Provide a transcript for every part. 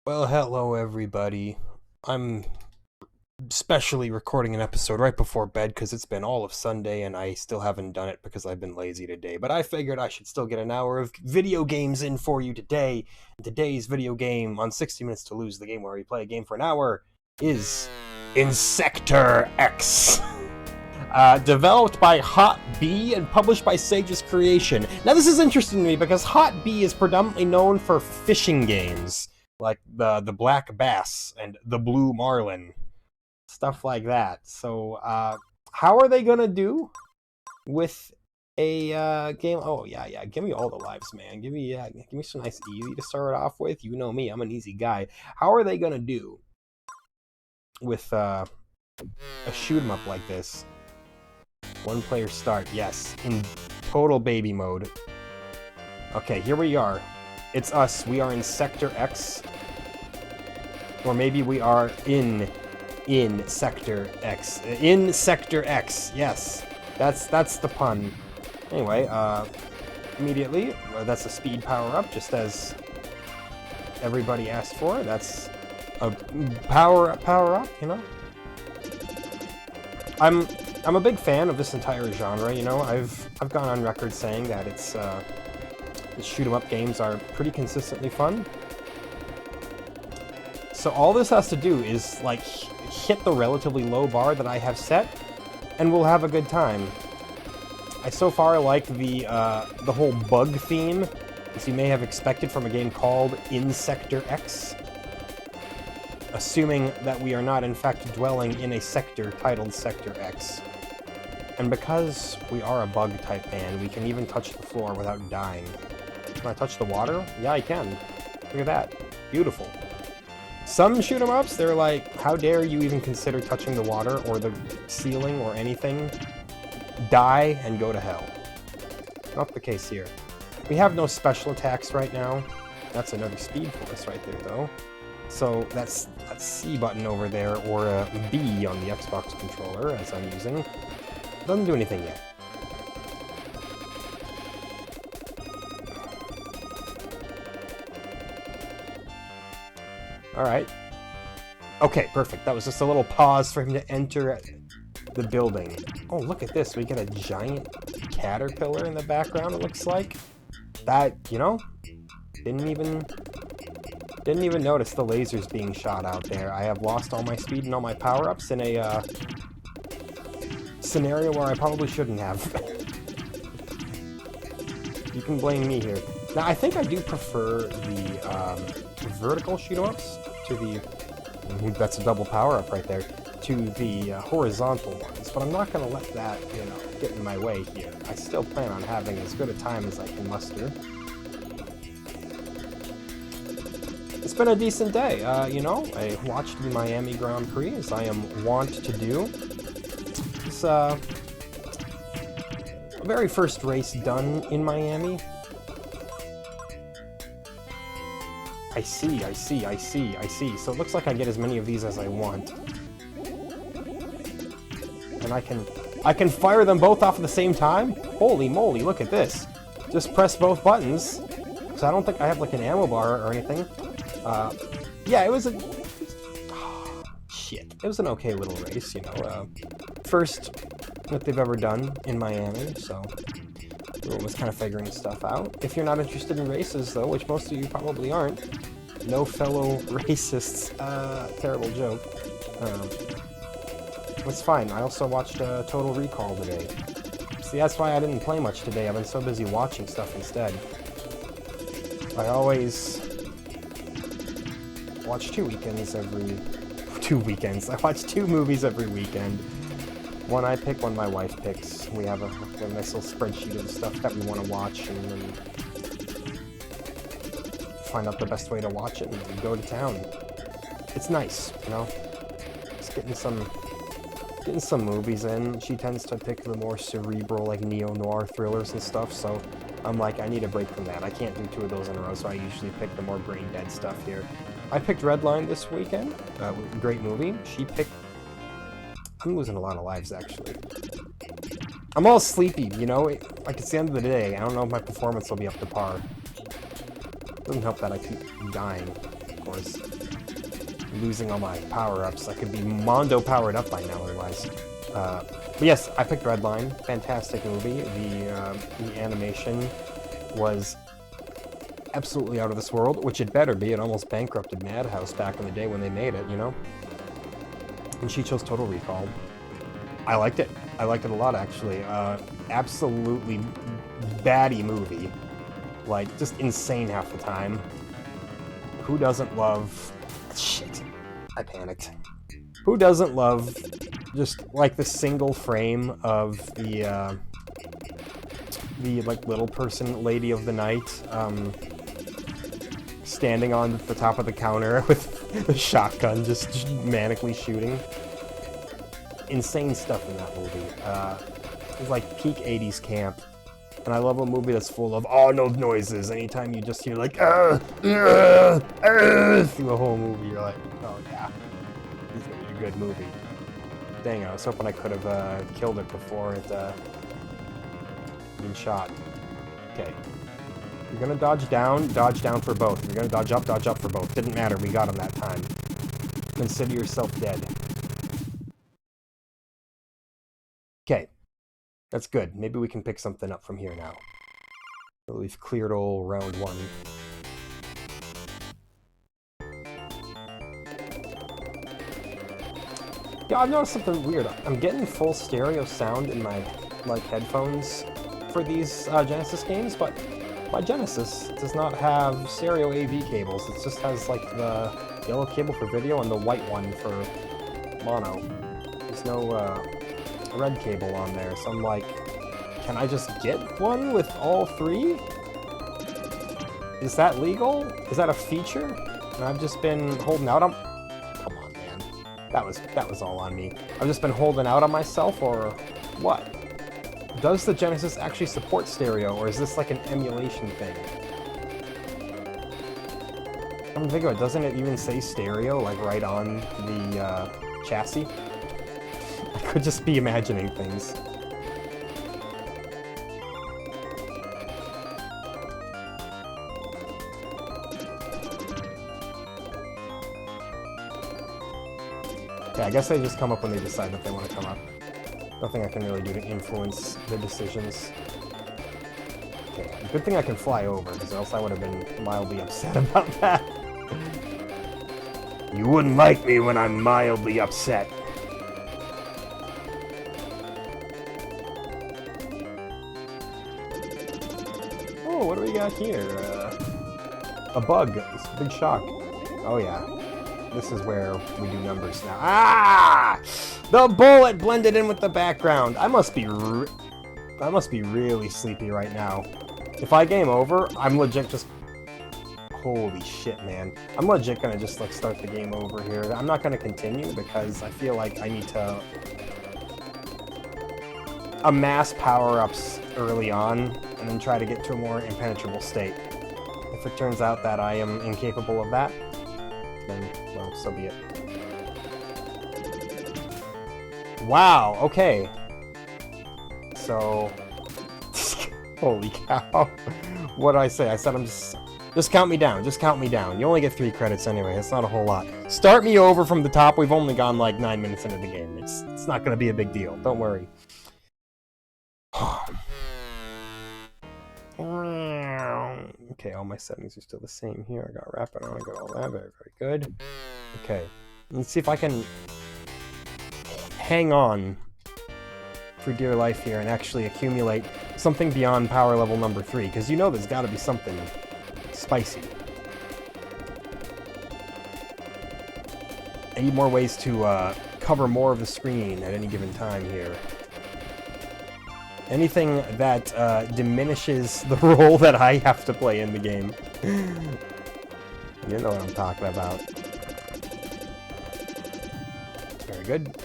Well, hello everybody. I'm specially recording an episode right before bed because it's been all of Sunday and I still haven't done it because I've been lazy today. But I figured I should still get an hour of video games in for you today. And today's video game on 60 Minutes to Lose, the game where we play a game for an hour, is Insector X. Developed by Hot B and published by Sage's Creation. Now this is interesting to me because Hot B is predominantly known for fishing games, like the Black Bass and the Blue Marlin, stuff like that. So, how are they gonna do with a game? Oh yeah, give me all the lives, man. Give me some nice easy to start off with. You know me, I'm an easy guy. How are they gonna do with a shoot 'em up like this? One player start, yes, in total baby mode. Okay, here we are. It's us. We are in Sector X. Or maybe we are in Sector X. In Sector X, yes. That's the pun. Anyway, immediately, that's a speed power-up, just as everybody asked for. That's a power-up, you know? I'm a big fan of this entire genre, you know? I've gone on record saying that it's the shoot-'em-up games are pretty consistently fun. So all this has to do is, like, hit the relatively low bar that I have set, and we'll have a good time. I so far like the whole bug theme, as you may have expected from a game called Insector X. Assuming that we are not, in fact, dwelling in a sector titled Sector X. And because we are a bug-type band, we can even touch the floor without dying. Can I touch the water? Yeah, I can. Look at that. Beautiful. Some shoot-'em-ups, they're like, how dare you even consider touching the water or the ceiling or anything? Die and go to hell. Not the case here. We have no special attacks right now. That's another speed force right there, though. So that's that C button over there, or a B on the Xbox controller, as I'm using. Doesn't do anything yet. Alright. Okay, perfect. That was just a little pause for him to enter the building. Oh, look at this. We get a giant caterpillar in the background, it looks like. That, you know, didn't even notice the lasers being shot out there. I have lost all my speed and all my power-ups in a scenario where I probably shouldn't have. You can blame me here. Now, I think I do prefer the vertical shoot-'em-ups to the... That's a double power-up right there. To the horizontal ones, but I'm not going to let that, you know, get in my way here. I still plan on having as good a time as I can muster. It's been a decent day, you know, I watched the Miami Grand Prix, as I am wont to do. It's, very first race done in Miami. I see. So it looks like I get as many of these as I want. And I can fire them both off at the same time? Holy moly, look at this. Just press both buttons. So I don't think I have, like, an ammo bar or anything. Yeah, it was a... shit. It was an okay little race, you know. First that they've ever done in Miami, so everyone was kind of figuring stuff out. If you're not interested in races, though, which most of you probably aren't, no fellow racists, terrible joke. It's fine. I also watched Total Recall today. See, that's why I didn't play much today. I've been so busy watching stuff instead. I always watch 2 weekends every... 2 weekends. I watch 2 movies every weekend. One I pick, one my wife picks. We have a nice little spreadsheet of the stuff that we want to watch, and then find out the best way to watch it, and we go to town. It's nice, you know? Just getting some movies in. She tends to pick the more cerebral, like, neo-noir thrillers and stuff, so I'm like, I need a break from that. I can't do 2 of those in a row, so I usually pick the more brain-dead stuff here. I picked Redline this weekend. Great movie. She picked... I'm losing a lot of lives, actually. I'm all sleepy, you know? Like, it's the end of the day. I don't know if my performance will be up to par. Doesn't help that I keep dying. course. Losing all my power-ups. I could be Mondo powered up by now otherwise. But yes, I picked Redline. Fantastic movie. The animation was absolutely out of this world, which it better be. It almost bankrupted Madhouse back in the day when they made it, you know? And she chose Total Recall. I liked it. I liked it a lot, actually. Absolutely batty movie. Like, just insane half the time. Who doesn't love... Shit. I panicked. Who doesn't love just, like, the single frame of the like, little person Lady of the Night, standing on the top of the counter with the shotgun just manically shooting? Insane stuff in that movie. It's like peak 80s camp. And I love a movie that's full of no noises. Anytime you just hear like through the whole movie, you're like, oh yeah, this is gonna be a good movie. Dang, I was hoping I could have killed it before it been shot. Okay. You're gonna dodge down for both. You're gonna dodge up for both. Didn't matter, we got him that time. Consider yourself dead. Okay. That's good. Maybe we can pick something up from here now. We've cleared all round 1. Yeah, I've noticed something weird. I'm getting full stereo sound in my headphones for these Genesis games, but my Genesis does not have stereo AV cables. It just has like the yellow cable for video and the white one for mono. There's no red cable on there, so I'm like, can I just get one with all 3? Is that legal? Is that a feature? And I've just been holding out on... Come on, man. That was all on me. I've just been holding out on myself, or what? Does the Genesis actually support stereo, or is this like an emulation thing? I'm thinking about it, doesn't it even say stereo, like right on the chassis? I could just be imagining things. Yeah, I guess they just come up when they decide that they want to come up. Nothing I can really do to influence their decisions. Okay, good thing I can fly over, because else I would have been mildly upset about that. You wouldn't like me when I'm mildly upset. Oh, what do we got here? A bug. It's a big shock. Oh yeah. This is where we do numbers now. Ah! The bullet blended in with the background. I must be really sleepy right now. If I game over, I'm legit just... Holy shit, man. I'm legit gonna just like start the game over here. I'm not gonna continue because I feel like I need to amass power-ups early on and then try to get to a more impenetrable state. If it turns out that I am incapable of that, then, well, so be it. Wow, okay. So... Holy cow. What did I say? I said I'm just count me down. Just count me down. You only get 3 credits anyway. It's not a whole lot. Start me over from the top. We've only gone like 9 minutes into the game. It's not going to be a big deal. Don't worry. Okay, all my settings are still the same here. I got rapid on. I got all that. Very, very good. Okay. Let's see if I can hang on for dear life here and actually accumulate something beyond power level number 3, because you know there's got to be something spicy. I need more ways to cover more of the screen at any given time here. Anything that diminishes the role that I have to play in the game. You know what I'm talking about. Very good.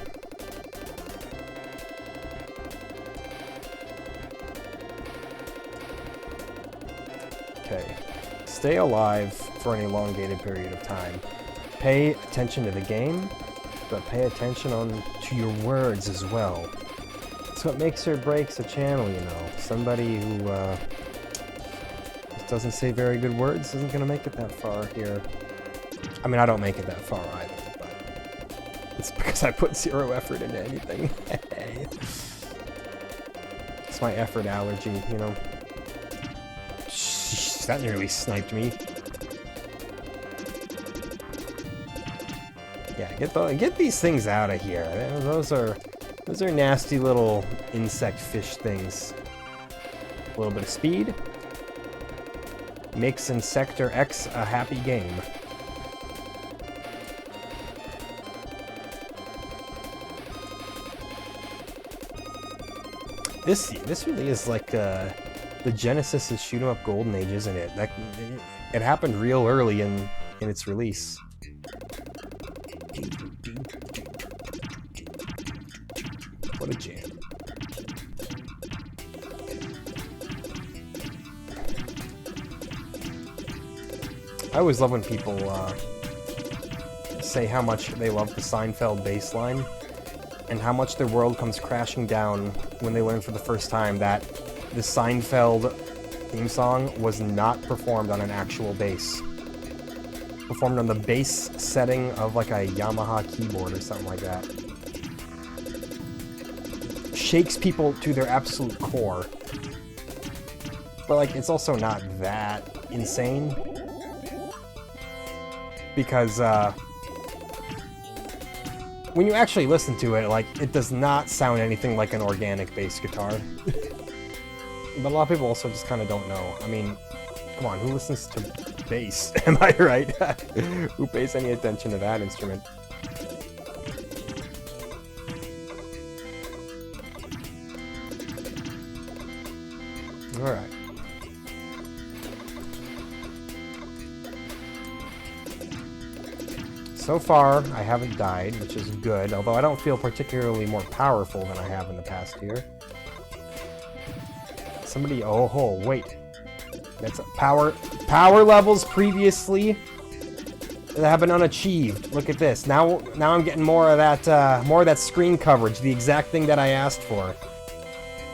Okay. Stay alive for an elongated period of time. Pay attention to the game, but pay attention to your words as well. It's what makes or breaks a channel, you know. Somebody who just doesn't say very good words isn't going to make it that far here. I mean, I don't make it that far either, but it's because I put zero effort into anything. It's my effort allergy, you know. Jeez, that nearly sniped me. Yeah, get these things out of here. Those are nasty little insect fish things. A little bit of speed makes Insector X a happy game. This really is like the genesis of shoot 'em up golden age, isn't it? It happened real early in its release. What a jam. I always love when people say how much they love the Seinfeld bass line and how much their world comes crashing down when they learn for the first time that the Seinfeld theme song was not performed on an actual bass. Performed on the bass setting of like a Yamaha keyboard or something like that. Shakes people to their absolute core. But like, it's also not that insane. Because when you actually listen to it, like, it does not sound anything like an organic bass guitar. But a lot of people also just kind of don't know. I mean, come on, who listens to bass? Am I right? Who pays any attention to that instrument? Alright. So far, I haven't died, which is good, although I don't feel particularly more powerful than I have in the past year. Somebody, oh, wait. That's power levels previously that have been unachieved. Look at this. Now I'm getting more of that screen coverage, the exact thing that I asked for.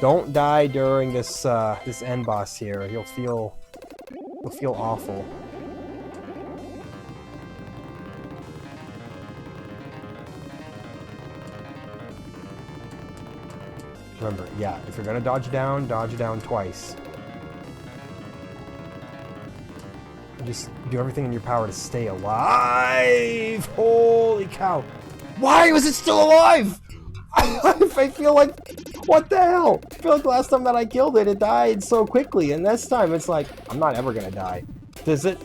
Don't die during this this end boss here. You'll feel awful. Remember, yeah, if you're gonna dodge down twice. Just do everything in your power to stay alive! Holy cow! Why was it still alive?! I feel like, what the hell? I feel like the last time that I killed it, it died so quickly, and this time it's like, I'm not ever gonna die. Does it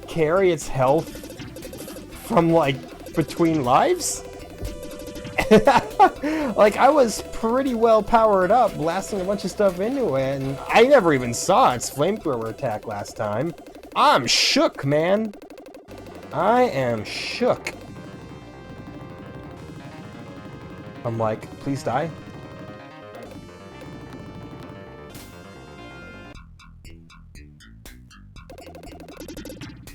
carry its health from, like, between lives? Like, I was pretty well powered up, blasting a bunch of stuff into it, and I never even saw its flamethrower attack last time. I'm shook, man. I am shook. I'm like, please die.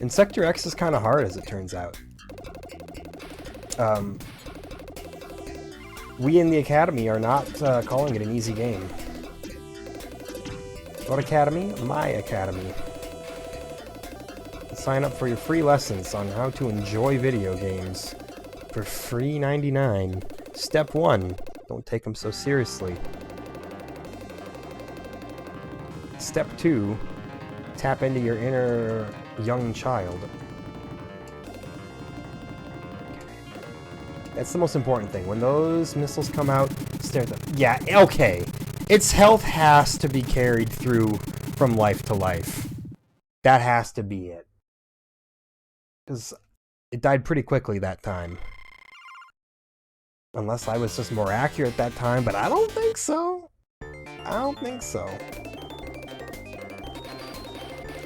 Insector X is kind of hard, as it turns out. We in the Academy are not calling it an easy game. What Academy? My Academy. Sign up for your free lessons on how to enjoy video games for free 99. Step 1, don't take them so seriously. Step 2, tap into your inner young child. That's the most important thing. When those missiles come out, stare at them. Yeah, okay. Its health has to be carried through from life to life. That has to be it. Because it died pretty quickly that time. Unless I was just more accurate that time, but I don't think so. I don't think so.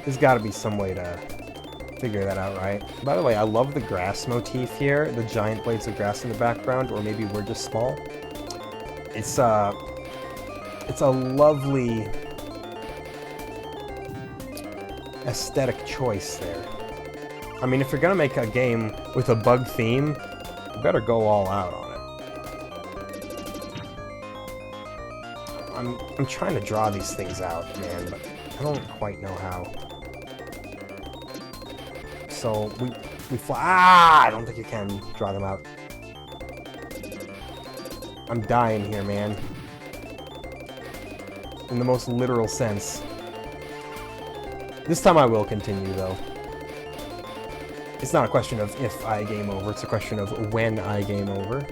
There's gotta be some way to figure that out, right? By the way, I love the grass motif here, the giant blades of grass in the background, or maybe we're just small. It's a lovely aesthetic choice there. I mean, if you're gonna make a game with a bug theme, you better go all out on it. I'm trying to draw these things out, man, but I don't quite know how. so we fly. Ah! I don't think you can draw them out. I'm dying here, man. In the most literal sense. This time I will continue, though. It's not a question of if I game over, it's a question of when I game over.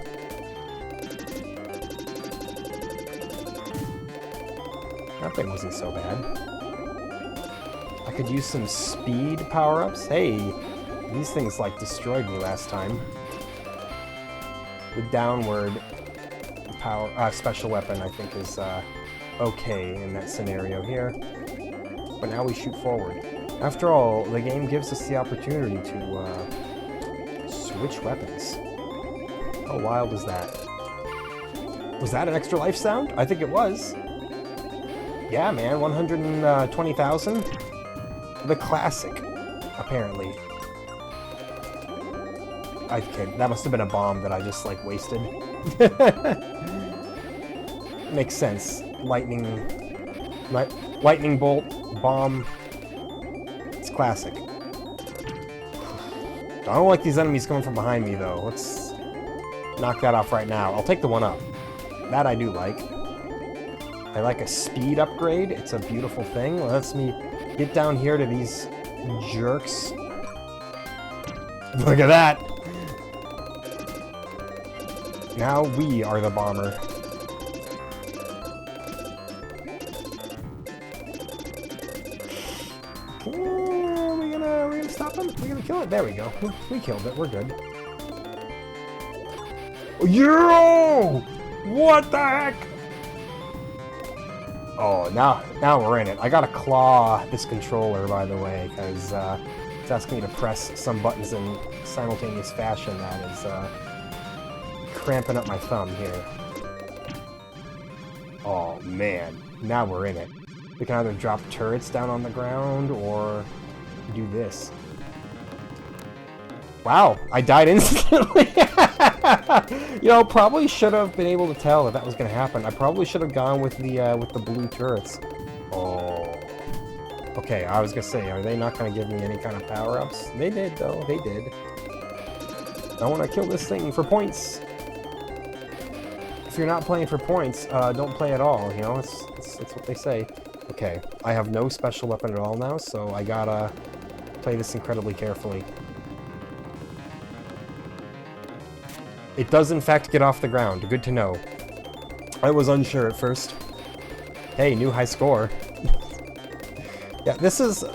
That thing wasn't so bad. I could use some speed power-ups. Hey, these things, like, destroyed me last time. The downward power, special weapon, I think, is, okay in that scenario here. But now we shoot forward. After all, the game gives us the opportunity to, switch weapons. How wild is that? Was that an extra life sound? I think it was. Yeah, man, 120,000? The classic, apparently. Okay, that must have been a bomb that I just, like, wasted. Makes sense. Lightning bolt, bomb. It's classic. I don't like these enemies coming from behind me, though. Let's knock that off right now. I'll take the one up. That I do like. I like a speed upgrade. It's a beautiful thing. It lets me get down here to these jerks. Look at that! Now we are the bomber. Are we gonna stop him? We're gonna kill it? There we go. We killed it. We're good. Yo! What the heck? Oh, now we're in it. I gotta claw this controller, by the way, because it's asking me to press some buttons in simultaneous fashion. That is cramping up my thumb here. Oh man, now we're in it. We can either drop turrets down on the ground or do this. Wow, I died instantly. You know, probably should have been able to tell that was going to happen. I probably should have gone with the blue turrets. Oh. Okay, I was going to say, are they not going to give me any kind of power-ups? They did, though. They did. I want to kill this thing for points. If you're not playing for points, don't play at all, you know? It's what they say. Okay, I have no special weapon at all now, so I gotta play this incredibly carefully. It does, in fact, get off the ground. Good to know. I was unsure at first. Hey, new high score. Yeah, this is a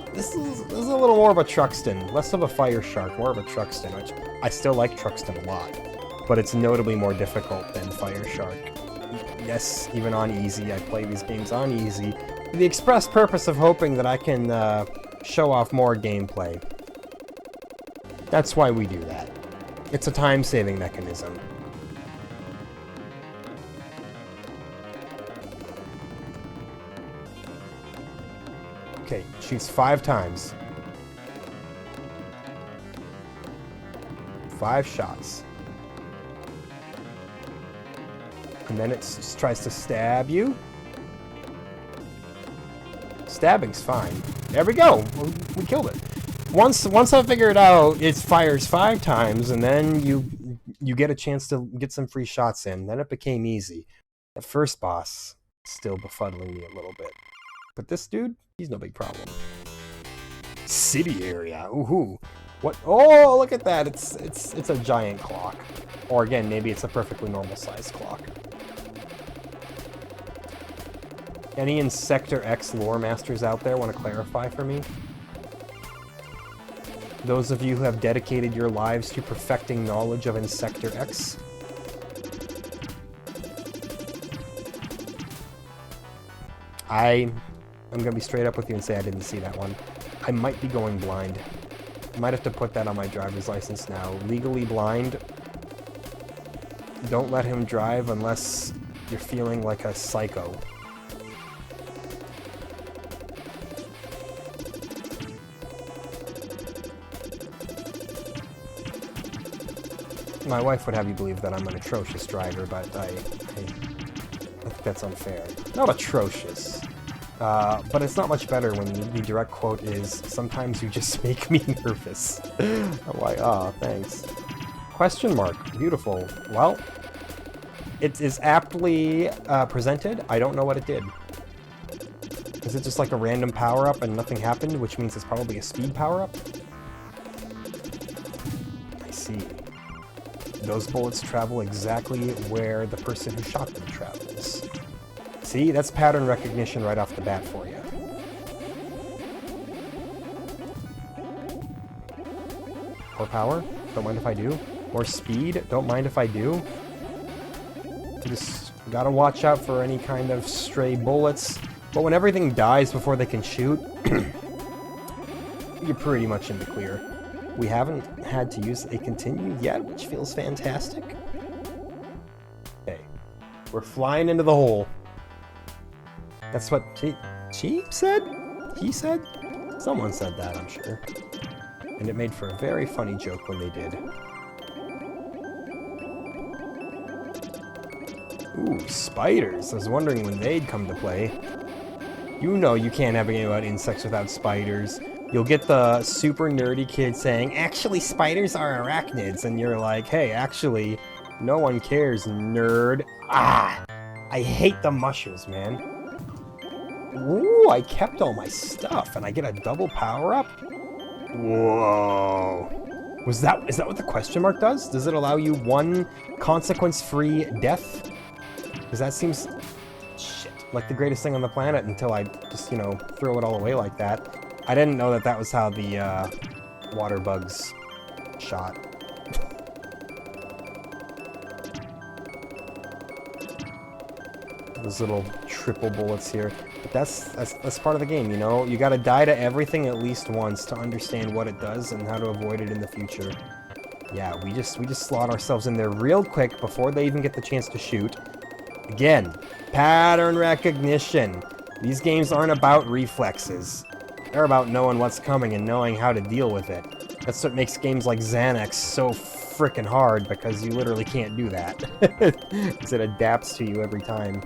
little more of a Truxton, less of a Fire Shark, more of a Truxton, which I still like Truxton a lot, but it's notably more difficult than Fire Shark. Yes, even on easy. I play these games on easy, for the express purpose of hoping that I can show off more gameplay. That's why we do that. It's a time-saving mechanism. Okay, shoots 5 times. 5 shots. And then it just tries to stab you. Stabbing's fine. There we go! We killed it. Once I figured out it fires 5 times, and then you get a chance to get some free shots in, then it became easy. That first boss still befuddling me a little bit. But this dude, he's no big problem. City area. Ooh. What? Oh, look at that! It's a giant clock. Or again, maybe it's a perfectly normal sized clock. Any Insector X lore masters out there want to clarify for me? Those of you who have dedicated your lives to perfecting knowledge of Insector X? I'm gonna be straight up with you and say I didn't see that one. I might be going blind. I might have to put that on my driver's license now. Legally blind. Don't let him drive unless you're feeling like a psycho. My wife would have you believe that I'm an atrocious driver, but I think that's unfair. Not atrocious. But it's not much better when the direct quote is, "Sometimes you just make me nervous." I'm like, oh, thanks. Question mark. Beautiful. Well, it is aptly presented. I don't know what it did. Is it just like a random power-up and nothing happened, which means it's probably a speed power-up? I see. Those bullets travel exactly where the person who shot them travels. See, that's pattern recognition right off the bat for you. More power? Don't mind if I do. More speed? Don't mind if I do. You just gotta watch out for any kind of stray bullets. But when everything dies before they can shoot, you're pretty much in the clear. We haven't had to use a continue yet, which feels fantastic. Okay. We're flying into the hole. That's what she said? He said? Someone said that, I'm sure. And it made for a very funny joke when they did. Ooh, spiders. I was wondering when they'd come to play. You know you can't have a game about insects without spiders. You'll get the super nerdy kid saying, "Actually, spiders are arachnids," and you're like, "Hey, actually, no one cares, nerd." Ah! I hate the mushrooms, man. Ooh, I kept all my stuff, and I get a double power-up? Whoa. Is that what the question mark does? Does it allow you one consequence-free death? Because that seems... shit. Like the greatest thing on the planet until I just, throw it all away like that. I didn't know that was how the water bugs shot. Those little triple bullets here. But that's part of the game, You gotta die to everything at least once to understand what it does and how to avoid it in the future. Yeah, we just slot ourselves in there real quick before they even get the chance to shoot. Again, pattern recognition. These games aren't about reflexes. They're about knowing what's coming and knowing how to deal with it. That's what makes games like Xanax so frickin' hard, because you literally can't do that. Because it adapts to you every time.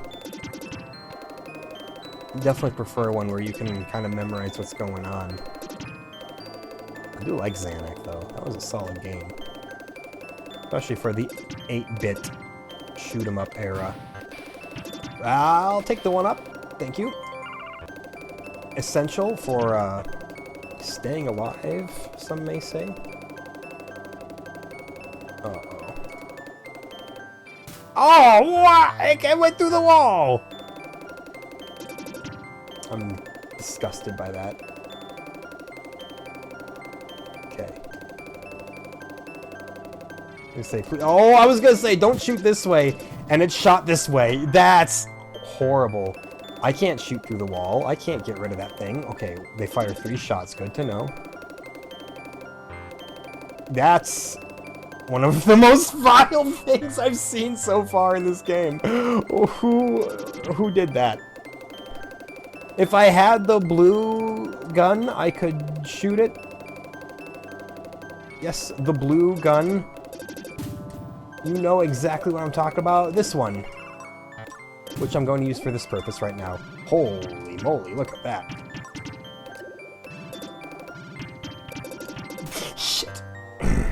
Definitely prefer one where you can kind of memorize what's going on. I do like Xanax, though. That was a solid game. Especially for the 8-bit shoot-'em-up era. I'll take the one up. Thank you. Essential for staying alive, some may say. Uh-oh. Oh, what? It went through the wall! I'm disgusted by that. Okay. I was gonna say, don't shoot this way, and it shot this way. That's horrible. I can't shoot through the wall. I can't get rid of that thing. Okay, they fire 3 shots. Good to know. That's one of the most vile things I've seen so far in this game. Who did that? If I had the blue gun, I could shoot it. Yes, the blue gun. You know exactly what I'm talking about. This one. Which I'm going to use for this purpose right now. Holy moly, look at that. Shit.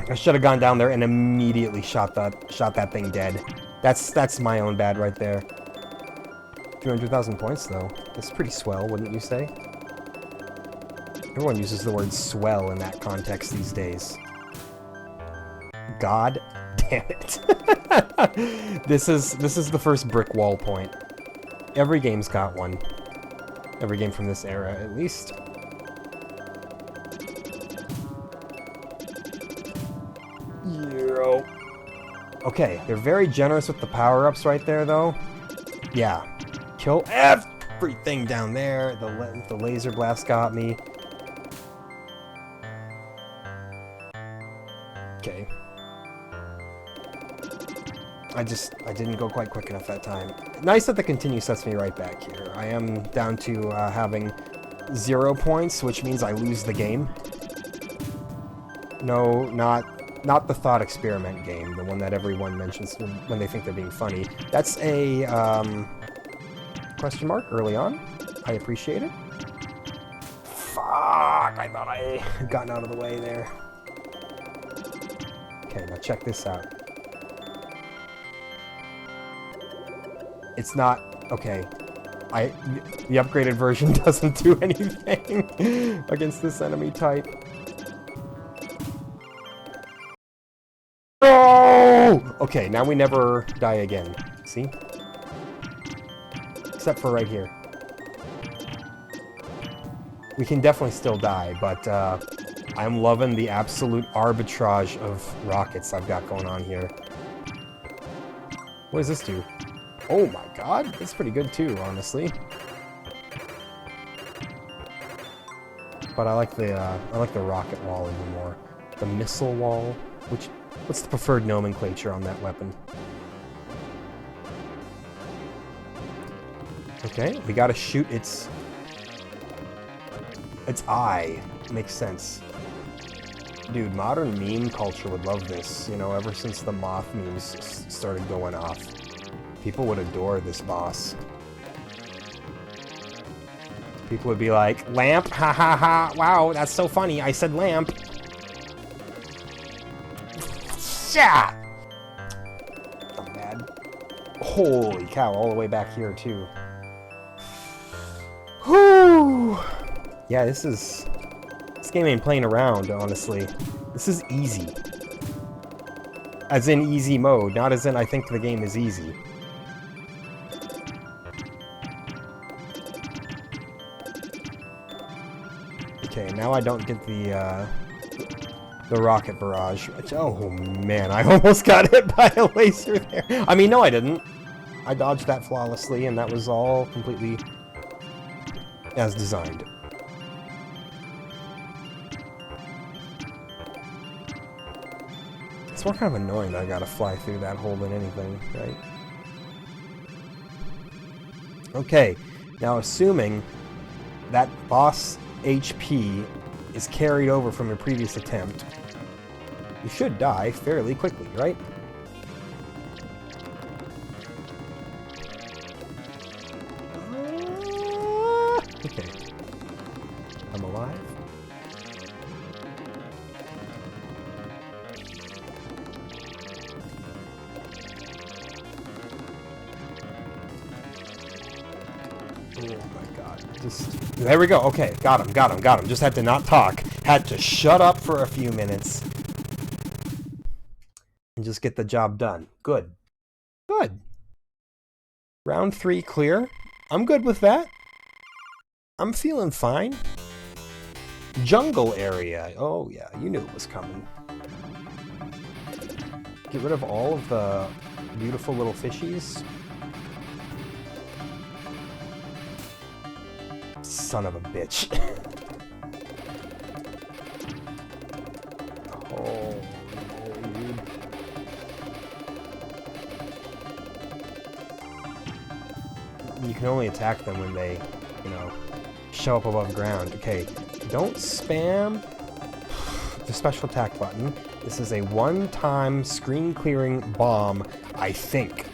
I should have gone down there and immediately shot that thing dead. That's my own bad right there. 200,000 points, though. That's pretty swell, wouldn't you say? Everyone uses the word swell in that context these days. God damn it. This is the first brick wall point. Every game's got one. Every game from this era, at least. Yo. Okay, they're very generous with the power-ups right there, though. Yeah. Kill everything down there. The laser blast got me. Okay. I didn't go quite quick enough that time. Nice that the continue sets me right back here. I am down to having 0 points, which means I lose the game. No, not the thought experiment game, the one that everyone mentions when they think they're being funny. That's a question mark early on. I appreciate it. Fuck! I thought I had gotten out of the way there. Okay, now check this out. It's not... Okay. The upgraded version doesn't do anything against this enemy type. Oh! Okay, now we never die again. See? Except for right here. We can definitely still die, but I'm loving the absolute arbitrage of rockets I've got going on here. What does this do? Oh my god, that's pretty good too, honestly. But I like the rocket wall even more. The missile wall, what's the preferred nomenclature on that weapon? Okay, we gotta shoot its eye. Makes sense. Dude, modern meme culture would love this. You know, ever since the moth memes started going off. People would adore this boss. People would be like, lamp, ha ha ha, wow, that's so funny, I said lamp. Yeah! I'm mad. Holy cow, all the way back here too. Whew! Yeah, this game ain't playing around, honestly. This is easy. As in easy mode, not as in I think the game is easy. Okay, now I don't get the rocket barrage. Oh man, I almost got hit by a laser there. I mean, no I didn't. I dodged that flawlessly, and that was all completely as designed. It's more kind of annoying that I gotta fly through that hole than anything, right? Okay, now assuming that boss HP is carried over from your previous attempt, you should die fairly quickly, right? Okay. I'm alive. Oh my god. There we go. Okay, got him. Just had to not talk. Had to shut up for a few minutes. And just get the job done. Good. Good. Round 3 clear. I'm good with that. I'm feeling fine. Jungle area. Oh yeah, you knew it was coming. Get rid of all of the beautiful little fishies. Son of a bitch. Oh, dude. You can only attack them when they, you know, show up above ground. Okay, don't spam the special attack button. This is a one-time screen-clearing bomb, I think.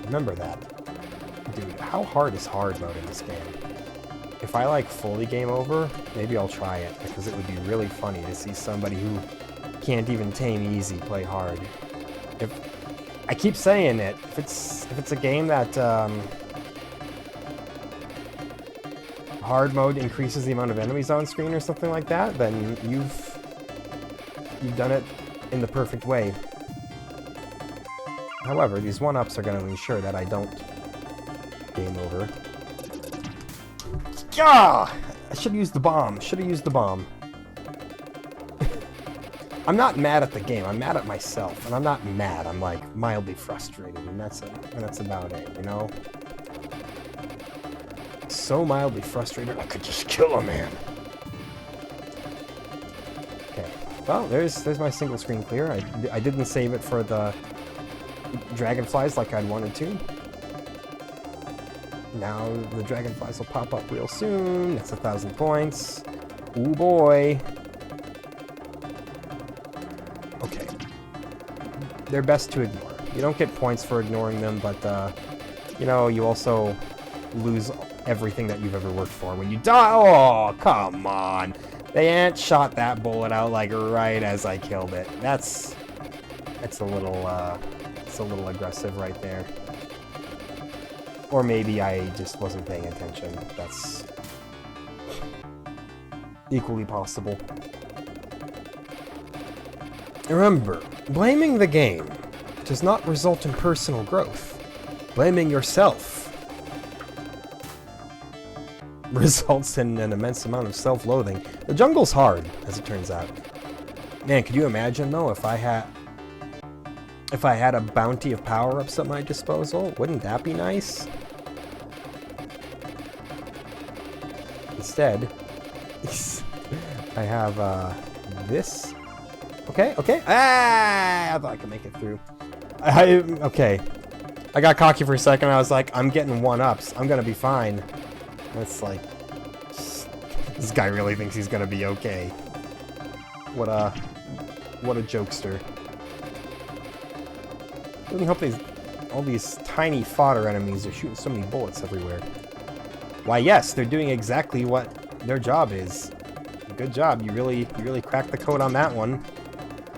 Remember that. Dude, how hard is hard mode in this game? If I like fully game over, maybe I'll try it, because it would be really funny to see somebody who can't even tame easy play hard. If I keep saying it, if it's a game that hard mode increases the amount of enemies on screen or something like that, then you've done it in the perfect way. However, these one-ups are going to ensure that I don't game over. Yeah! I should have used the bomb. I'm not mad at the game. I'm mad at myself. And I'm not mad. I'm like mildly frustrated. And that's it. And that's about it, you know? So mildly frustrated I could just kill a man. Okay. Well, there's my single screen clear. I didn't save it for the dragonflies like I'd wanted to. Now the dragonflies will pop up real soon. That's 1,000 points. Ooh boy. Okay. They're best to ignore. You don't get points for ignoring them, but you know, you also lose everything that you've ever worked for. When you die, oh, come on. They ain't shot that bullet out like right as I killed it. That's a little, it's a little aggressive right there. Or maybe I just wasn't paying attention. That's equally possible. Remember, blaming the game does not result in personal growth. Blaming yourself results in an immense amount of self-loathing. The jungle's hard, as it turns out. Man, could you imagine, though, if I had a bounty of power-ups at my disposal? Wouldn't that be nice? Instead, I have this. Okay. Ah, I thought I could make it through. Okay. I got cocky for a second. I was like, I'm getting one-ups. I'm gonna be fine. It's like, this guy really thinks he's gonna be okay. What a jokester. I really hope all these tiny fodder enemies are shooting so many bullets everywhere. Why, yes, they're doing exactly what their job is. Good job, you really cracked the code on that one.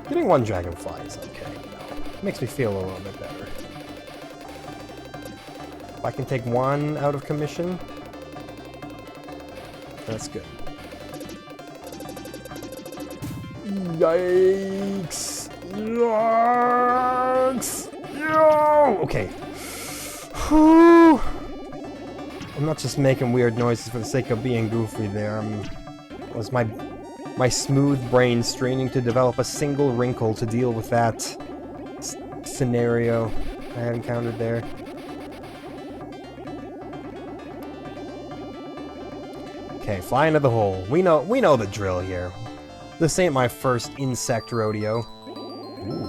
Getting one dragonfly is okay. It makes me feel a little bit better. If I can take one out of commission, that's good. Yikes! Yikes! Yo! Okay. Whew. I'm not just making weird noises for the sake of being goofy there. Was my smooth brain straining to develop a single wrinkle to deal with that scenario I had encountered there. Okay, fly into the hole. We know the drill here. This ain't my first insect rodeo. Ooh,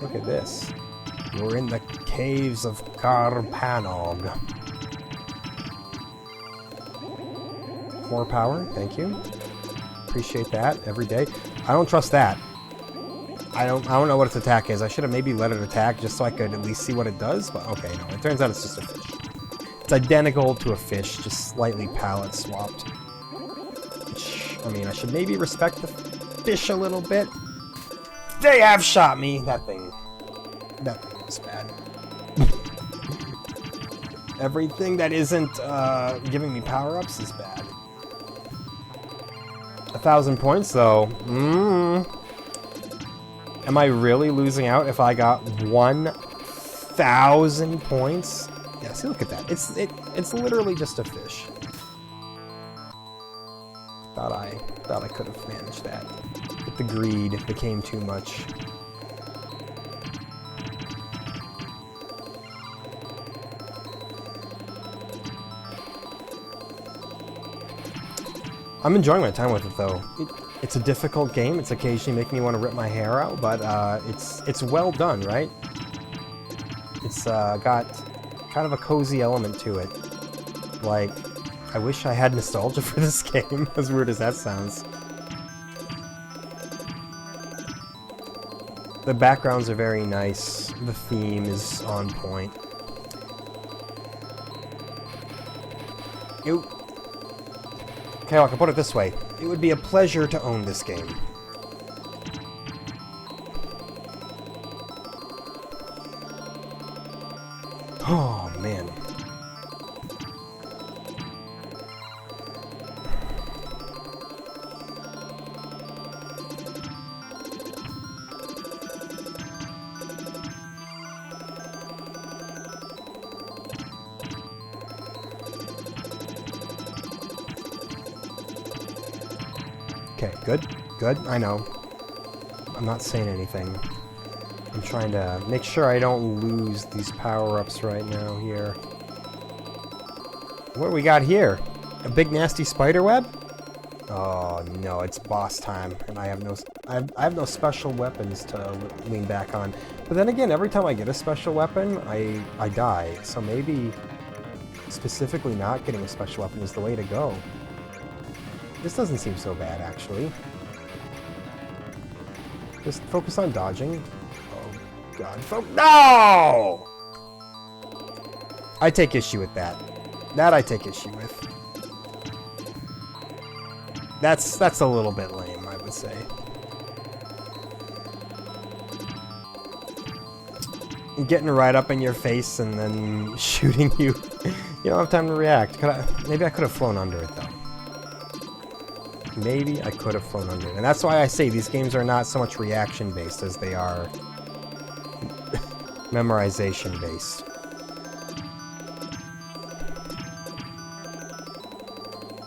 look at this. We're in the caves of Karpanog. More power, thank you. Appreciate that every day. I don't trust that. I don't know what its attack is. I should have maybe let it attack just so I could at least see what it does. But okay, no. It turns out it's just a fish. It's identical to a fish, just slightly palette swapped. Which, I mean, I should maybe respect the fish a little bit. They have shot me. That thing was bad. Everything that isn't giving me power-ups is bad. 1,000 points, though. Am I really losing out if I got 1,000 points? Yeah, see, look at that. It's literally just a fish. Thought I could have managed that. But the greed became too much. I'm enjoying my time with it, though. It's a difficult game. It's occasionally making me want to rip my hair out, but it's well done, right? It's got kind of a cozy element to it. Like, I wish I had nostalgia for this game, as weird as that sounds. The backgrounds are very nice. The theme is on point. Okay, I can put it this way. It would be a pleasure to own this game. Oh, man. Okay, good, I know. I'm not saying anything. I'm trying to make sure I don't lose these power-ups right now here. What do we got here? A big nasty spider web? Oh no, it's boss time, and I have no special weapons to lean back on. But then again, every time I get a special weapon, I die. So maybe specifically not getting a special weapon is the way to go. This doesn't seem so bad, actually. Just focus on dodging. Oh, God. No! I take issue with that. That I take issue with. That's a little bit lame, I would say. Getting right up in your face and then shooting you. You don't have time to react. Maybe I could have flown under it, though. Maybe I could have flown under it. And that's why I say these games are not so much reaction-based as they are memorization-based.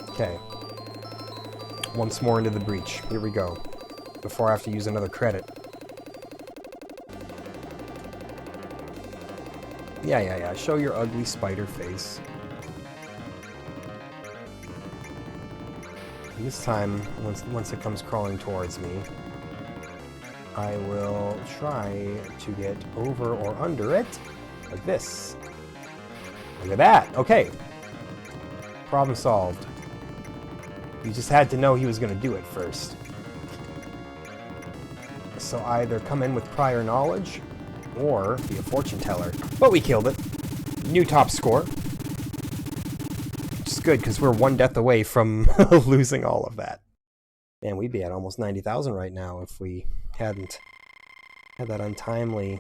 Okay. Once more into the breach. Here we go. Before I have to use another credit. Yeah. Show your ugly spider face. And this time, once it comes crawling towards me, I will try to get over or under it, like this. Look at that! Okay. Problem solved. You just had to know he was going to do it first. So either come in with prior knowledge, or be a fortune teller. But we killed it. New top score. Which is good, because we're one death away from losing all of that. Man, we'd be at almost 90,000 right now if we hadn't had that untimely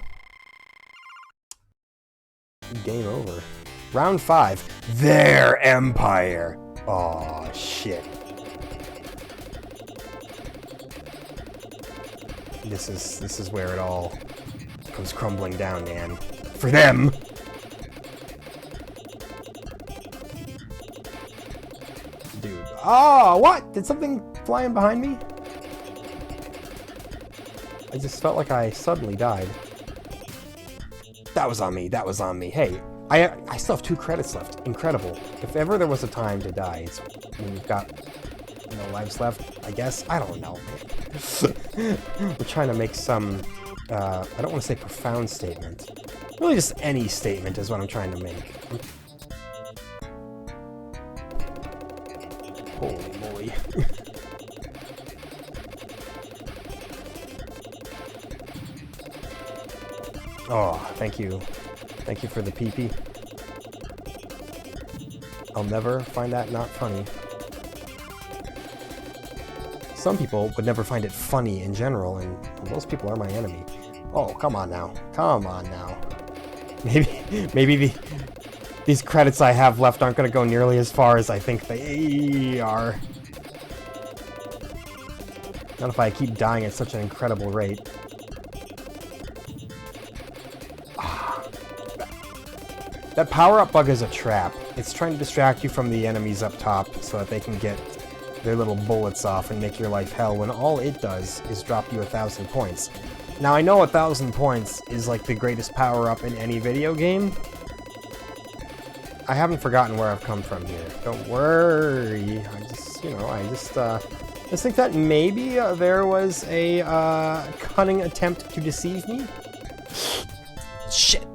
game over. Round 5. Their empire! Aw, shit. This is where it all comes crumbling down, man. For them! Dude. Oh, what? Did something fly in behind me? I just felt like I suddenly died. That was on me. That was on me. Hey, I still have 2 credits left. Incredible. If ever there was a time to die, it's when you've got no lives left, I guess. I don't know, man. We're trying to make some, I don't want to say profound statement. Really just any statement is what I'm trying to make. Holy moly. Oh, thank you. Thank you for the pee-pee. I'll never find that not funny. Some people would never find it funny in general, and those people are my enemy. Oh, come on now. Come on now. Maybe these credits I have left aren't going to go nearly as far as I think they are. Not if I keep dying at such an incredible rate. That power-up bug is a trap. It's trying to distract you from the enemies up top so that they can get their little bullets off and make your life hell, when all it does is drop you 1,000 points. Now, I know 1,000 points is like the greatest power-up in any video game. I haven't forgotten where I've come from here. Don't worry. I just think that maybe there was a cunning attempt to deceive me. Shit.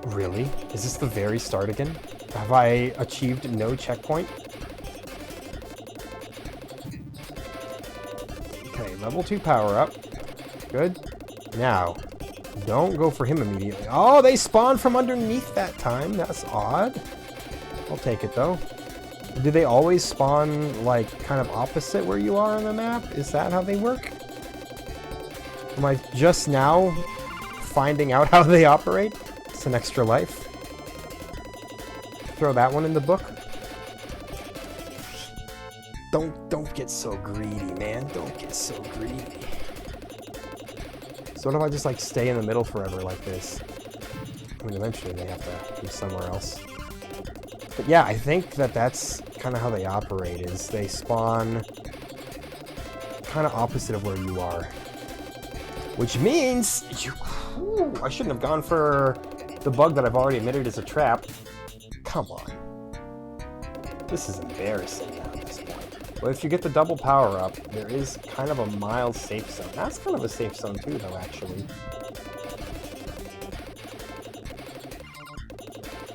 Really? Is this the very start again? Have I achieved no checkpoint? Okay, level 2 power-up. Good. Now, don't go for him immediately. Oh, they spawned from underneath that time. That's odd. I'll take it, though. Do they always spawn, like, kind of opposite where you are on the map? Is that how they work? Am I just now finding out how they operate? It's an extra life. Throw that one in the book. Don't get so greedy, man. Don't get so greedy. So what if I just, like, stay in the middle forever like this? I mean, eventually they have to be somewhere else. But yeah, I think that's kind of how they operate, is they spawn kind of opposite of where you are. Which means I shouldn't have gone for the bug that I've already admitted is a trap. Come on. This is embarrassing now at this point. Well, if you get the double power-up, there is kind of a mild safe zone. That's kind of a safe zone too, though, actually.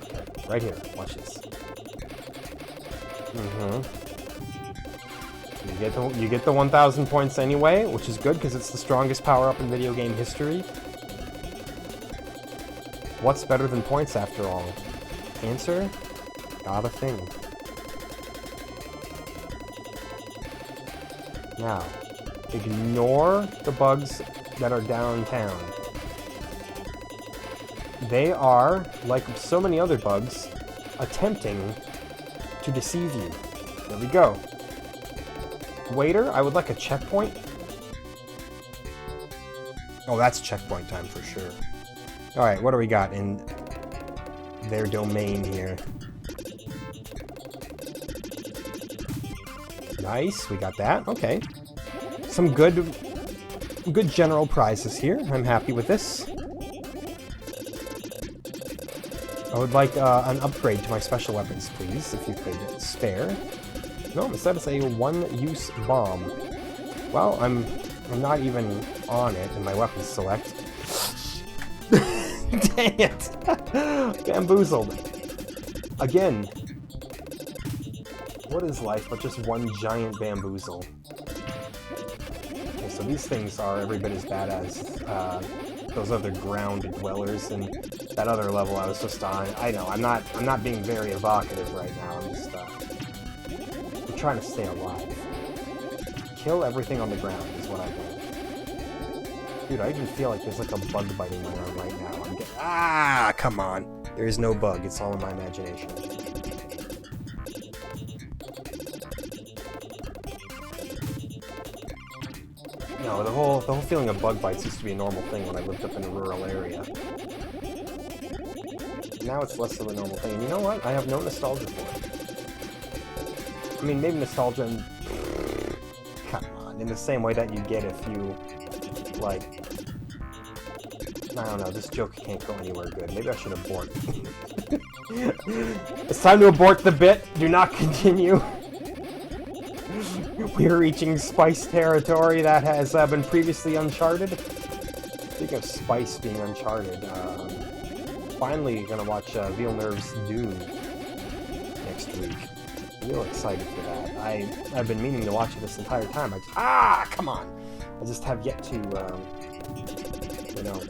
Okay, right here. Watch this. You get the 1,000 points anyway, which is good because it's the strongest power-up in video game history. What's better than points after all? Answer? Not a thing. Now, ignore the bugs that are downtown. They are, like so many other bugs, attempting to deceive you. There we go. Waiter, I would like a checkpoint. Oh, that's checkpoint time for sure. Alright, what do we got in their domain here? Nice, we got that. Okay. Some good general prizes here. I'm happy with this. I would like an upgrade to my special weapons, please, if you could spare. No, instead it's a one-use bomb. Well, I'm not even on it in my weapons select. Dang it! Bamboozled. Again. What is life but just one giant bamboozle? Okay, so these things are every bit as bad as those other ground dwellers and that other level I was just on. I know, I'm not being very evocative right now. I'm just I'm trying to stay alive. Kill everything on the ground is what I want. Dude, I even feel like there's like a bug biting my arm right now. I'm getting come on. There is no bug, it's all in my imagination. No, the whole feeling of bug bites used to be a normal thing when I lived up in a rural area. Now it's less of a normal thing. And you know what? I have no nostalgia for it. I mean, maybe nostalgia in... Come on. In the same way that you get if you, like... I don't know, this joke can't go anywhere good. Maybe I should abort. It's time to abort the bit. Do not continue. We're reaching spice territory that has been previously uncharted. Speaking of spice being uncharted, finally gonna watch Villeneuve's Dune next week. Real excited for that. I've been meaning to watch it this entire time. Come on! I just have yet to, you know,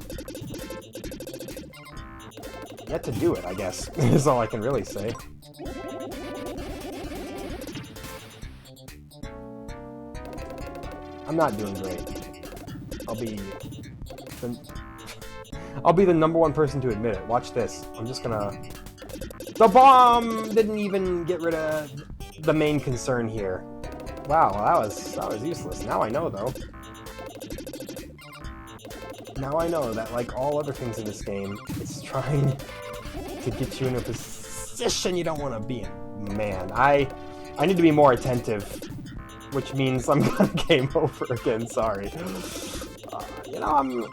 yet to do it, I guess, is all I can really say. I'm not doing great. I'll be the number one person to admit it. Watch this. I'm just gonna... The bomb didn't even get rid of the main concern here. Wow, that was useless. Now I know, though. Now I know that, like all other things in this game, it's trying to get you in a position you don't want to be in. Man, I need to be more attentive, which means I'm gonna game over again. Sorry. You know,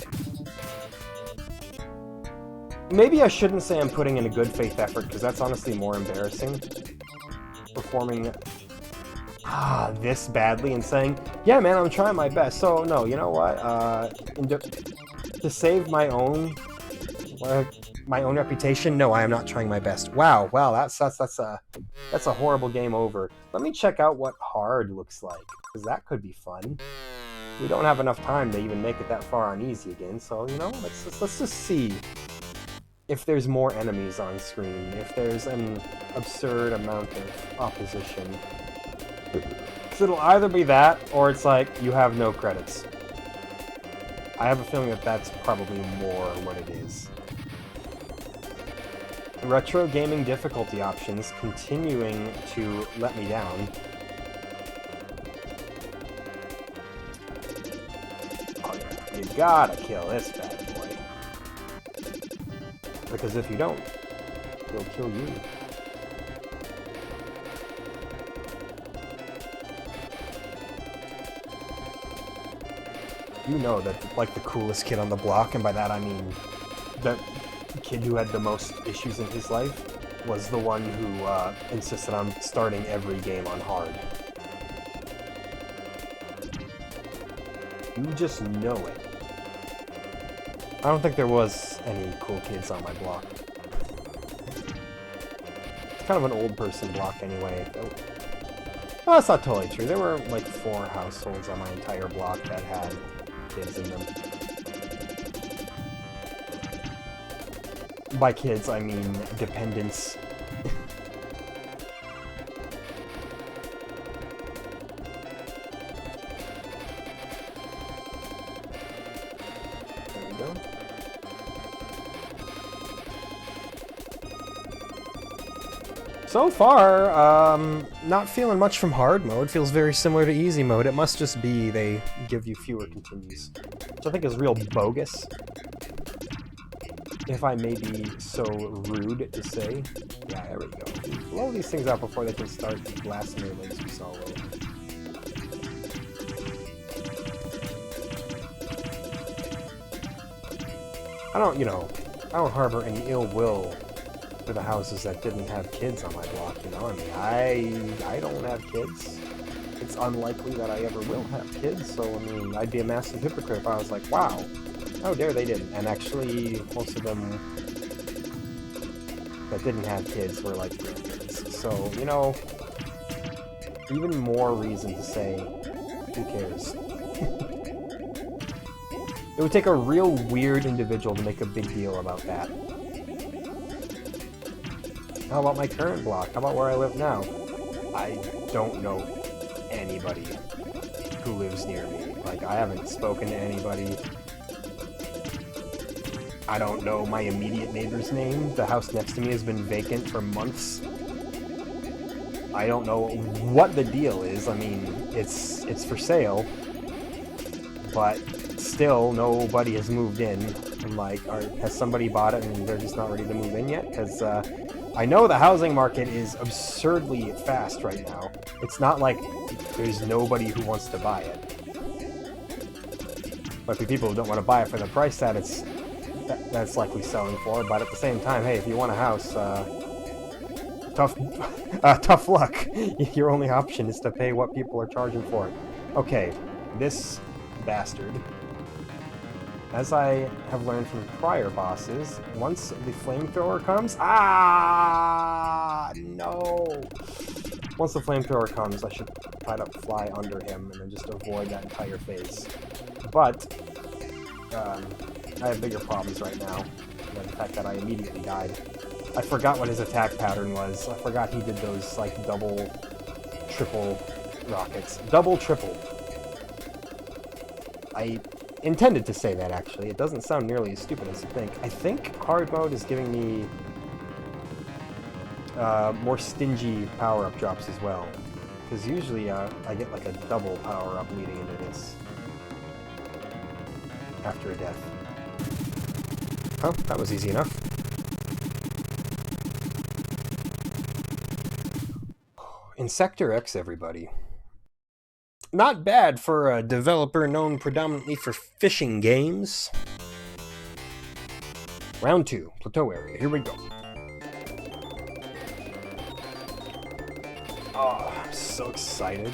maybe I shouldn't say I'm putting in a good faith effort, because that's honestly more embarrassing. Performing this badly and saying, yeah, man, I'm trying my best. So, no, you know what? To save my own reputation, no, I am not trying my best. Wow, that's a horrible game over. Let me check out what hard looks like, because that could be fun. We don't have enough time to even make it that far on easy again, so, you know, let's just see if there's more enemies on screen, if there's an absurd amount of opposition. Because it'll either be that, or it's like, you have no credits. I have a feeling that that's probably more what it is. Retro gaming difficulty options continuing to let me down. Oh, you gotta kill this bad boy. Because if you don't, he'll kill you. You know that, like, the coolest kid on the block, and by that I mean the kid who had the most issues in his life, was the one who insisted on starting every game on hard. You just know it. I don't think there was any cool kids on my block. It's kind of an old person block anyway. Well, that's not totally true. There were like 4 households on my entire block that had kids in them. By kids, I mean dependents. we go. So far, not feeling much from hard mode. Feels very similar to easy mode. It must just be they give you fewer continues, which I think is real bogus, if I may be so rude to say. Yeah, there we go. Blow these things out before they can start blasting their lasers all over. I don't harbor any ill will for the houses that didn't have kids on my block, you know? I mean, I don't have kids. It's unlikely that I ever will have kids, so, I mean, I'd be a massive hypocrite if I was like, wow, how dare they didn't. And actually, most of them that didn't have kids were, like, grandkids. So, you know, even more reason to say, who cares? It would take a real weird individual to make a big deal about that. How about my current block? How about where I live now? I don't know anybody who lives near me. Like, I haven't spoken to anybody. I don't know my immediate neighbor's name. The house next to me has been vacant for months. I don't know what the deal is. I mean, it's for sale, but still nobody has moved in. I'm like, has somebody bought it and they're just not ready to move in yet? Because I know the housing market is absurdly fast right now. It's not like there's nobody who wants to buy it. But for people who don't want to buy it for the price that's likely selling for, but at the same time, hey, if you want a house, tough luck. Your only option is to pay what people are charging for it. Okay, this bastard, as I have learned from prior bosses, once the flamethrower comes... No! Once the flamethrower comes, I should try to fly under him and then just avoid that entire phase. But, I have bigger problems right now than the fact that I immediately died. I forgot what his attack pattern was. I forgot he did those, like, double, triple rockets. Double, triple. I intended to say that, actually. It doesn't sound nearly as stupid as you think. I think hard mode is giving me more stingy power-up drops as well. Because usually I get like a double power-up leading into this. After a death. Oh, that was easy enough. In Sector X, everybody. Not bad for a developer known predominantly for fishing games. Round 2, Plateau area. Here we go. Oh, I'm so excited.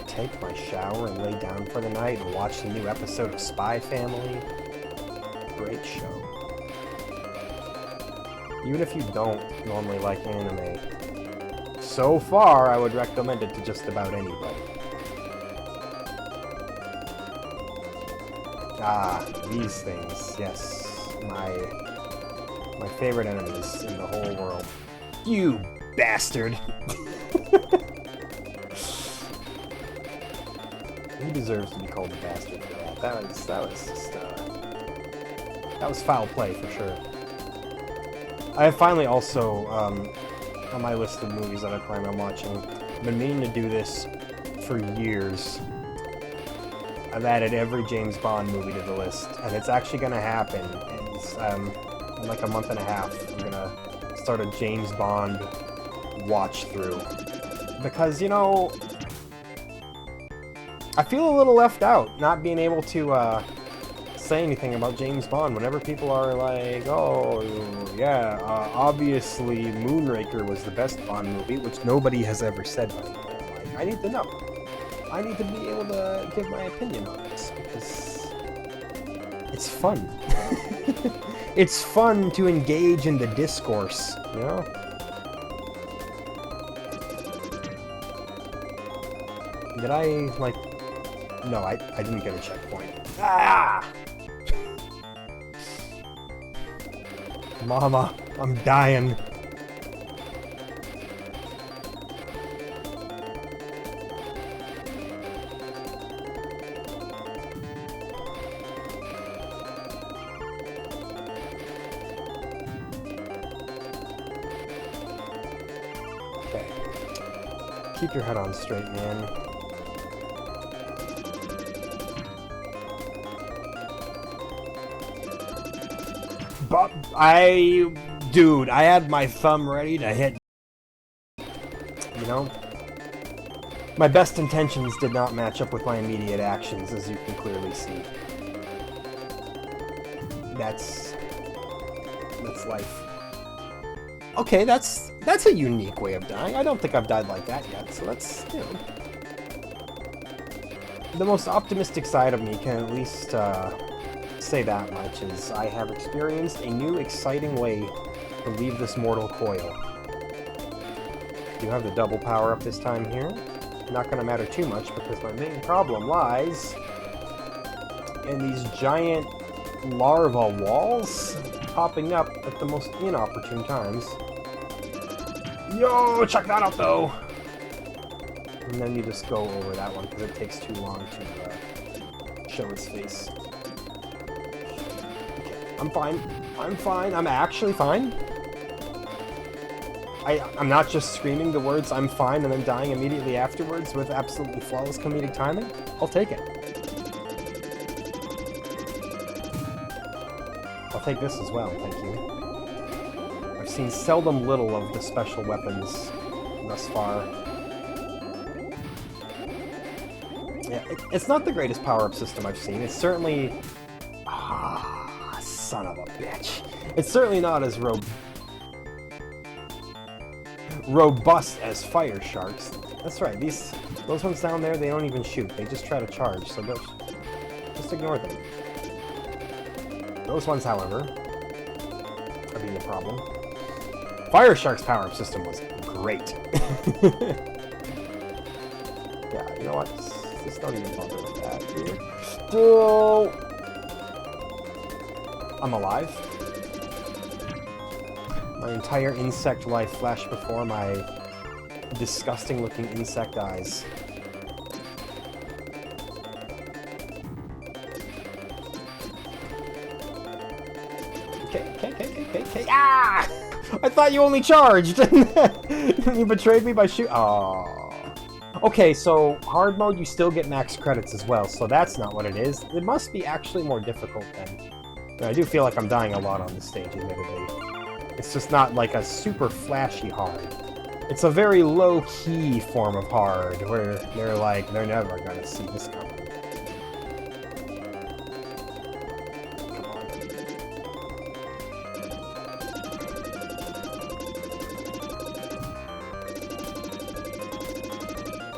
Take my shower and lay down for the night and watch the new episode of Spy Family. Great show. Even if you don't normally like anime, so far I would recommend it to just about anybody. Ah, these things, yes. My favorite enemies in the whole world. You bastard! He deserves to be called a bastard for that. That was just, that was foul play for sure. I have finally also, on my list of movies that I plan on watching, I've been meaning to do this for years. I've added every James Bond movie to the list, and it's actually gonna happen. It's, in like a month and a half, I'm gonna start a James Bond watch through. Because, you know, I feel a little left out, not being able to, say anything about James Bond whenever people are like, oh, yeah, obviously Moonraker was the best Bond movie, which nobody has ever said, by the way. Like, I need to know. I need to be able to give my opinion on this, because it's fun. It's fun to engage in the discourse, you know? Did I, like... No, I didn't get a checkpoint. Ah! Mama, I'm dying. Keep your head on straight, man. But dude, I had my thumb ready to hit. You know? My best intentions did not match up with my immediate actions, as you can clearly see. That's life. Okay, that's a unique way of dying. I don't think I've died like that yet, so that's, you know. The most optimistic side of me can at least say that much, is I have experienced a new exciting way to leave this mortal coil. You have the double power up this time here. Not going to matter too much, because my main problem lies in these giant larva walls popping up at the most inopportune times. Yo, check that out though! And then you just go over that one, because it takes too long to show its face. Okay, I'm fine. I'm fine. I'm actually fine. I'm not just screaming the words "I'm fine" and then dying immediately afterwards with absolutely flawless comedic timing. I'll take it. I'll take this as well, thank you. I've seen seldom little of the special weapons thus far. Yeah, it's not the greatest power-up system I've seen. It's certainly... Ah, son of a bitch. It's certainly not as robust as fire sharks. That's right, those ones down there, they don't even shoot. They just try to charge, so just ignore them. Those ones, however, are being a problem. Fire Shark's power-up system was great. Yeah, you know what? Just don't even bother with that, dude. Oh! I'm alive. My entire insect life flashed before my disgusting-looking insect eyes. Okay. Ah! I thought you only charged! You betrayed me by shoot. Oh. Okay, so hard mode, you still get max credits as well, so that's not what it is. It must be actually more difficult then. And I do feel like I'm dying a lot on this stage, admittedly. It's just not like a super flashy hard. It's a very low-key form of hard, where they're like, they're never gonna see this coming. Come on.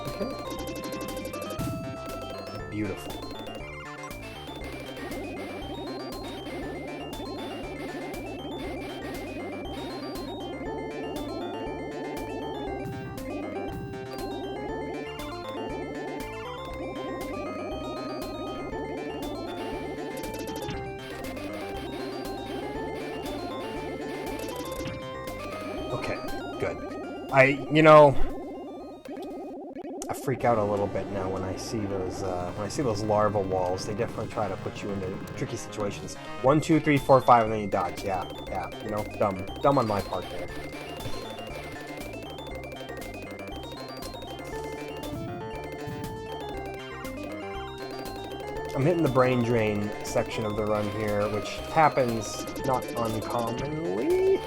Okay. Beautiful. Okay, good. I freak out a little bit now when I see those larval walls. They definitely try to put you into tricky situations. 1, 2, 3, 4, 5, and then you dodge. Yeah, you know, dumb on my part there. I'm hitting the brain drain section of the run here, which happens not uncommonly.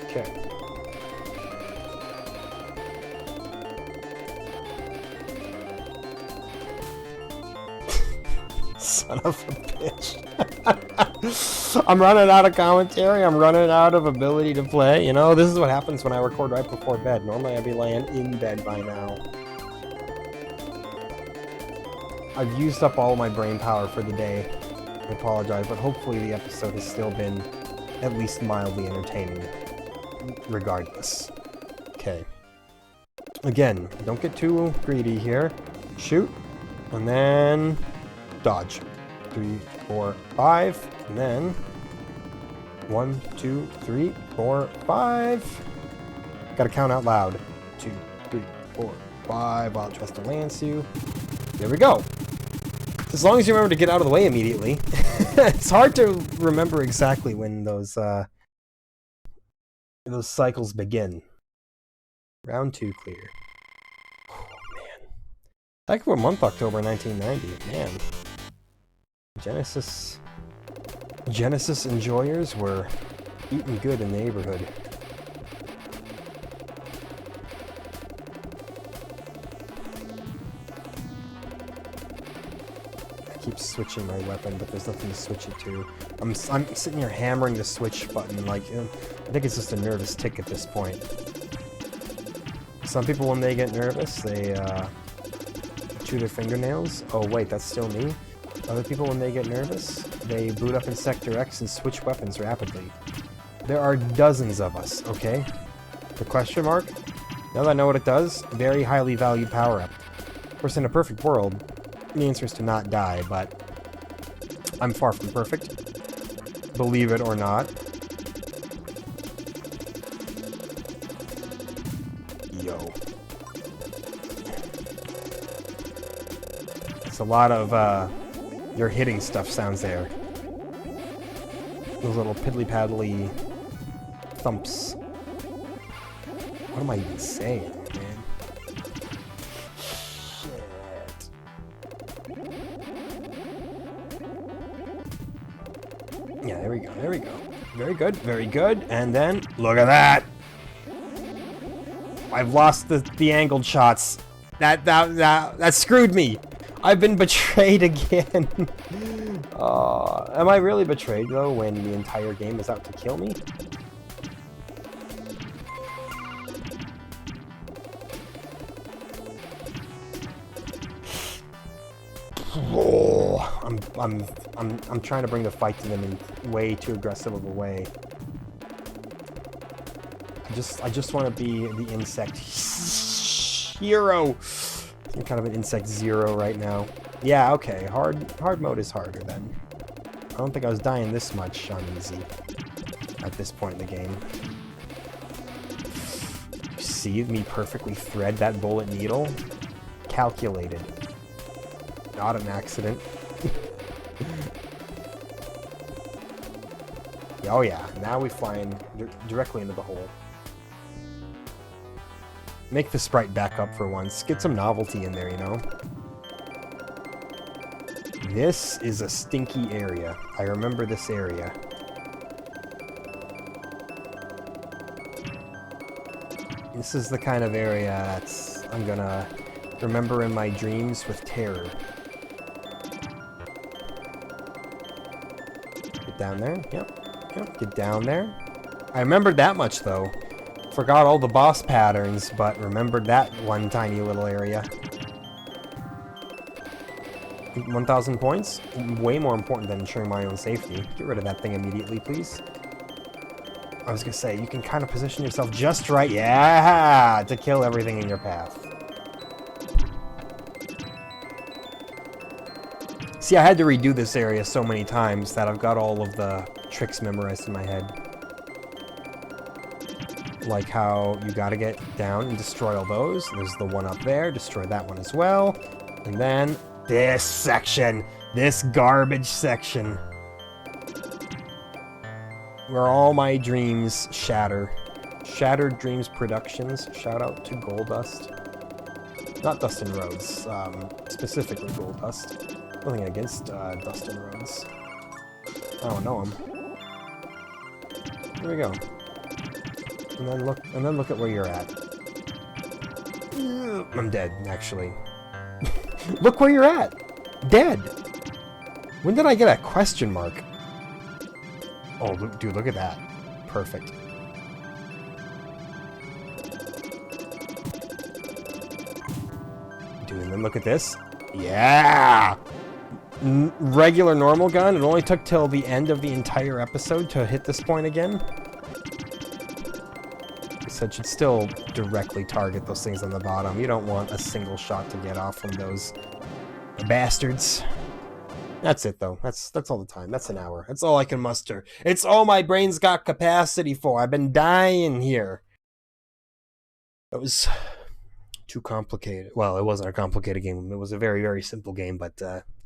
Okay. Son of a bitch. I'm running out of commentary. I'm running out of ability to play. You know, this is what happens when I record right before bed. Normally I'd be laying in bed by now. I've used up all my brain power for the day. I apologize, but hopefully the episode has still been at least mildly entertaining regardless. Okay. Again, don't get too greedy here. Shoot, and then dodge. 3, 4, 5, and then 1, 2, 3, 4, 5. Gotta count out loud. 2, 3, 4, 5, while it tries to lance you. There we go. As long as you remember to get out of the way immediately. It's hard to remember exactly when those cycles begin. Round 2 clear. Oh, man. Heck of a month, October 1990. Man. Genesis enjoyers were eating good in the neighborhood. I keep switching my weapon, but there's nothing to switch it to. I'm sitting here hammering the switch button, like, I think it's just a nervous tick at this point. Some people, when they get nervous, they chew their fingernails. Oh wait, that's still me. Other people, when they get nervous, they boot up in Sector X and switch weapons rapidly. There are dozens of us, okay? The question mark? Now that I know what it does, very highly valued power-up. Of course, in a perfect world, the answer is to not die, but I'm far from perfect. Believe it or not. Yo. It's a lot of, your hitting stuff sounds there. Those little piddly-paddly thumps. What am I even saying, man? Shit. Yeah, there we go, there we go. Very good, very good. And then, look at that! I've lost the angled shots. That screwed me! I've been betrayed again. Am I really betrayed, though, when the entire game is out to kill me? Oh, I'm trying to bring the fight to them in way too aggressive of a way. I just want to be the insect hero. I'm kind of an insect zero right now. Yeah, okay. Hard mode is harder then. I don't think I was dying this much on easy at this point in the game. You see me perfectly thread that bullet needle? Calculated. Not an accident. Oh yeah, now we fly in directly into the hole. Make the sprite back up for once. Get some novelty in there, you know? This is a stinky area. I remember this area. This is the kind of area that's I'm gonna remember in my dreams with terror. Get down there. Yep, get down there. I remembered that much, though. Forgot all the boss patterns, but remembered that one tiny little area. 1,000 points? Way more important than ensuring my own safety. Get rid of that thing immediately, please. I was gonna say, you can kind of position yourself just right, yeah, to kill everything in your path. See, I had to redo this area so many times that I've got all of the tricks memorized in my head. Like how you gotta get down and destroy all those. There's the one up there, destroy that one as well. And then this section, this garbage section, where all my dreams shatter. Shattered Dreams Productions, shout out to Goldust. Not Dustin Rhodes, specifically Goldust. Nothing against Dustin Rhodes. I don't know him. Here we go. And then look at where you're at. I'm dead, actually. Look where you're at! Dead! When did I get a question mark? Oh, dude, look at that. Perfect. Dude, and then look at this. Yeah! Regular normal gun. It only took till the end of the entire episode to hit this point again. So it should still directly target those things on the bottom. You don't want a single shot to get off from those bastards. That's it, though. That's all the time. That's an hour. That's all I can muster. It's all my brain's got capacity for. I've been dying here. It was too complicated. Well, it wasn't a complicated game. It was a very, very simple game, but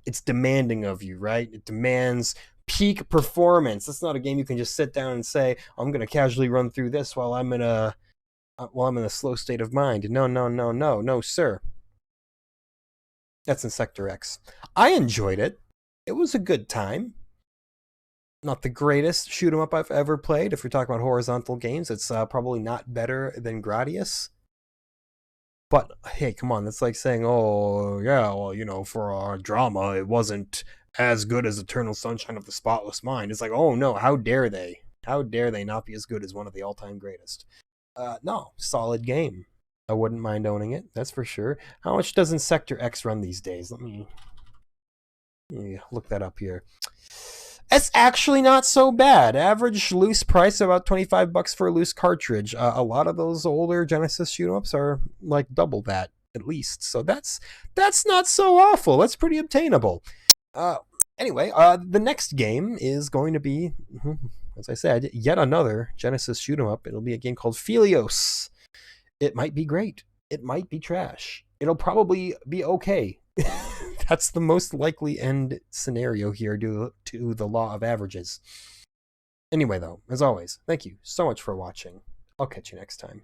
it's demanding of you, right? It demands peak performance. It's not a game you can just sit down and say, I'm going to casually run through this while I'm in a slow state of mind. No, no, no, no, no, sir. That's in Sector X. I enjoyed it. It was a good time. Not the greatest shoot 'em up I've ever played. If you're talking about horizontal games, it's probably not better than Gradius. But hey, come on, that's like saying, oh yeah, well, for our drama, it wasn't as good as Eternal Sunshine of the Spotless Mind. It's like, oh no, how dare they? How dare they not be as good as one of the all-time greatest? No, solid game. I wouldn't mind owning it, that's for sure. How much doesn't Sector X run these days? Let me look that up here. It's actually not so bad. Average loose price about $25 for a loose cartridge. A lot of those older Genesis shoot 'em ups are like double that at least. So that's not so awful. That's pretty obtainable. Anyway, the next game is going to be, as I said, yet another Genesis shoot 'em up. It'll be a game called Phelios. It might be great. It might be trash. It'll probably be okay. That's the most likely end scenario here due to the law of averages. Anyway, though, as always, thank you so much for watching. I'll catch you next time.